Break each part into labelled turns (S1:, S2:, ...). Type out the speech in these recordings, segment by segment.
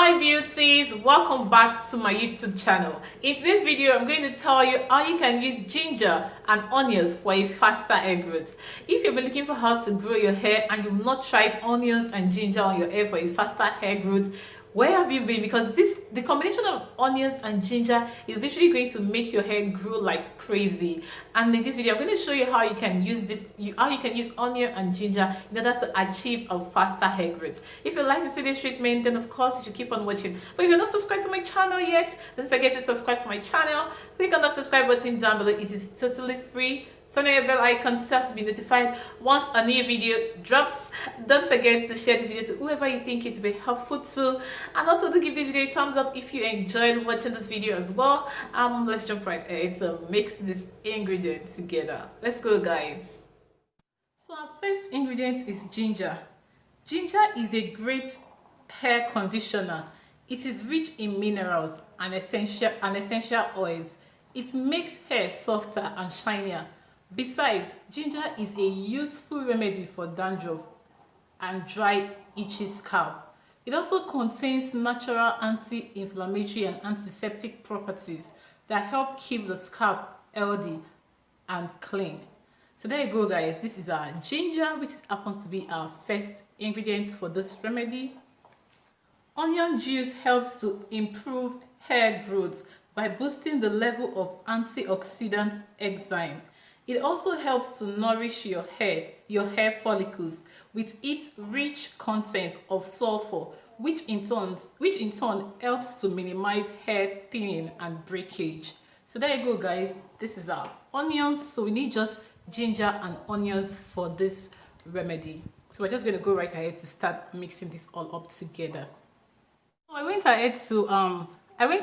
S1: Hi beauties, welcome back to my YouTube channel. In today's video I'm going to tell you how you can use ginger and onions for a faster hair growth. If you've been looking for how to grow your hair and you've not tried onions and ginger on your hair for a faster hair growth, where have you been? Because the combination of onions and ginger is literally going to make your hair grow like crazy. And in this video I'm going to show you how you can use onion and ginger in order to achieve a faster hair growth. If you like to see this treatment, then of course you should keep on watching. But if you're not subscribed to my channel yet, don't forget to subscribe to my channel. Click on the subscribe button down below. It is totally free. Turn on your bell icon so as to be notified once a new video drops. Don't forget to share this video to whoever you think it will be helpful to, and also to give this video a thumbs up if you enjoyed watching this video as well. Let's jump right ahead to mix this ingredient together. Let's go, guys. So our first ingredient is ginger. Ginger is a great hair conditioner. It is rich in minerals and essential oils. It makes hair softer and shinier. Besides, ginger is a useful remedy for dandruff and dry, itchy scalp. It also contains natural anti-inflammatory and antiseptic properties that help keep the scalp healthy and clean. So there you go, guys. This is our ginger, which happens to be our first ingredient for this remedy. Onion juice helps to improve hair growth by boosting the level of antioxidant enzyme. It also helps to nourish your hair follicles with its rich content of sulfur, which in turn helps to minimize hair thinning and breakage. So there you go, guys. This is our onions. So we need just ginger and onions for this remedy. So we're just going to go right ahead to start mixing this all up together. So I went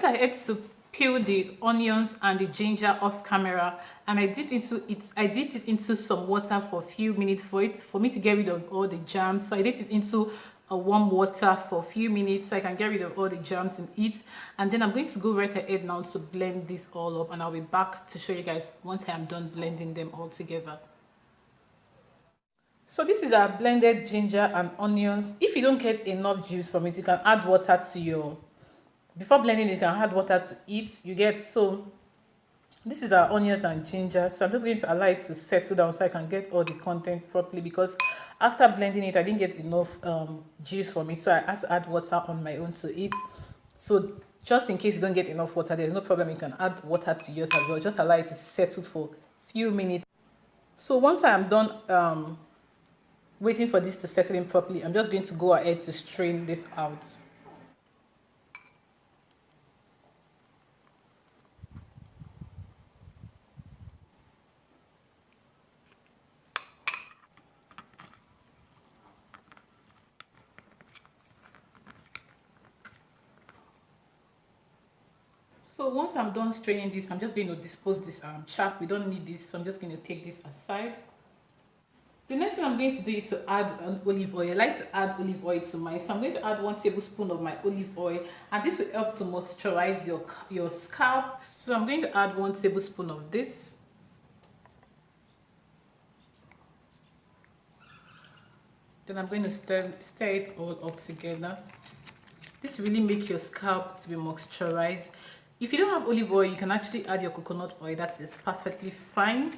S1: ahead to peel the onions and the ginger off camera, and I dipped it into some water for a few minutes for me to get rid of all the germs. So I dipped it into a warm water for a few minutes so I can get rid of all the germs in it, and then I'm going to go right ahead now to blend this all up, and I'll be back to show you guys once I am done blending them all together. So this is our blended ginger and onions. If you don't get enough juice from it, you can add water to your before blending it, you can add water to it. You get, so this is our onions and ginger. So I'm just going to allow it to settle down so I can get all the content properly, because after blending it I didn't get enough juice from it, so I had to add water on my own to it. So just in case you don't get enough water, there's no problem, you can add water to yours as well. Just allow it to settle for a few minutes. So once I am done waiting for this to settle in properly, I'm just going to go ahead to strain this out. So once I'm done straining this, I'm just going to dispose this chaff. We don't need this, so I'm just going to take this aside. The next thing I'm going to do is to add an olive oil. I like to add olive oil to mine, so I'm going to add 1 tablespoon of my olive oil, and this will help to moisturize your scalp. So I'm going to add 1 tablespoon of this. Then I'm going to stir it all up together. This really makes your scalp to be moisturized. If you don't have olive oil, you can actually add your coconut oil. That is perfectly fine.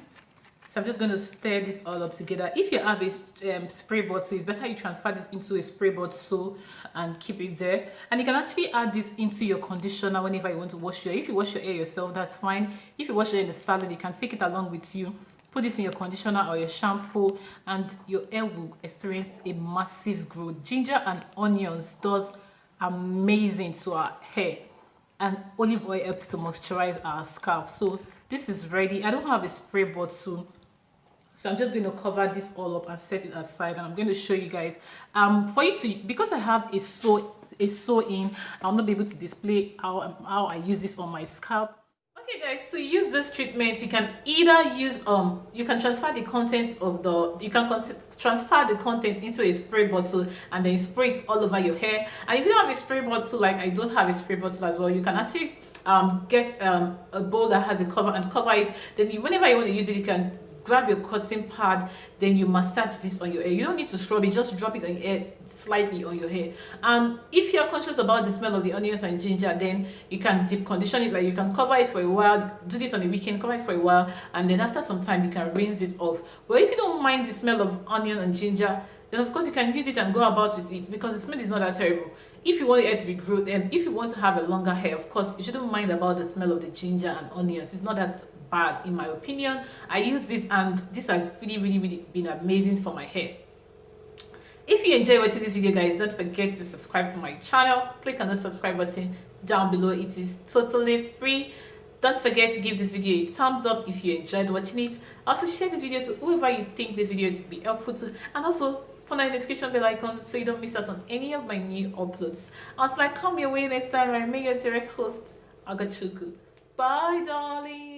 S1: So I'm just going to stir this all up together. If you have a spray bottle, it's better you transfer this into a spray bottle and keep it there. And you can actually add this into your conditioner whenever you want to wash your hair. If you wash your hair yourself, that's fine. If you wash your hair in the salon, you can take it along with you. Put this in your conditioner or your shampoo, and your hair will experience a massive growth. Ginger and onions does amazing to our hair, and olive oil helps to moisturize our scalp. So this is ready. I don't have a spray bottle, so I'm just going to cover this all up and set it aside, and I'm going to show you guys for you to, because I have a sew in, I'll not be able to display how I use this on my scalp. Okay guys, to use this treatment, you can either use you can transfer the content into a spray bottle and then spray it all over your hair. And if you don't have a spray bottle, like I don't have a spray bottle as well, you can actually get a bowl that has a cover and cover it. Then whenever you want to use it, you can grab your cotton pad, then you massage this on your hair. You don't need to scrub it, just drop it on your hair, slightly on your hair. And if you're conscious about the smell of the onions and ginger, then you can deep condition it. Like you can cover it for a while, do this on the weekend, cover it for a while, and then after some time you can rinse it off. But if you don't mind the smell of onion and ginger, then of course you can use it and go about with it, because the smell is not that terrible. If you want your hair to be growth, and if you want to have a longer hair, of course you shouldn't mind about the smell of the ginger and onions. It's not that bad in my opinion. I use this and this has really been amazing for my hair. If you enjoy watching this video, guys, don't forget to subscribe to my channel. Click on the subscribe button down below. It is totally free. Don't forget to give this video a thumbs up if you enjoyed watching it. Also share this video to whoever you think this video to be helpful to, and also turn on the notification bell icon so you don't miss out on any of my new uploads. Until I come your way next time, I may your dearest host, Agachuku. Bye, darling.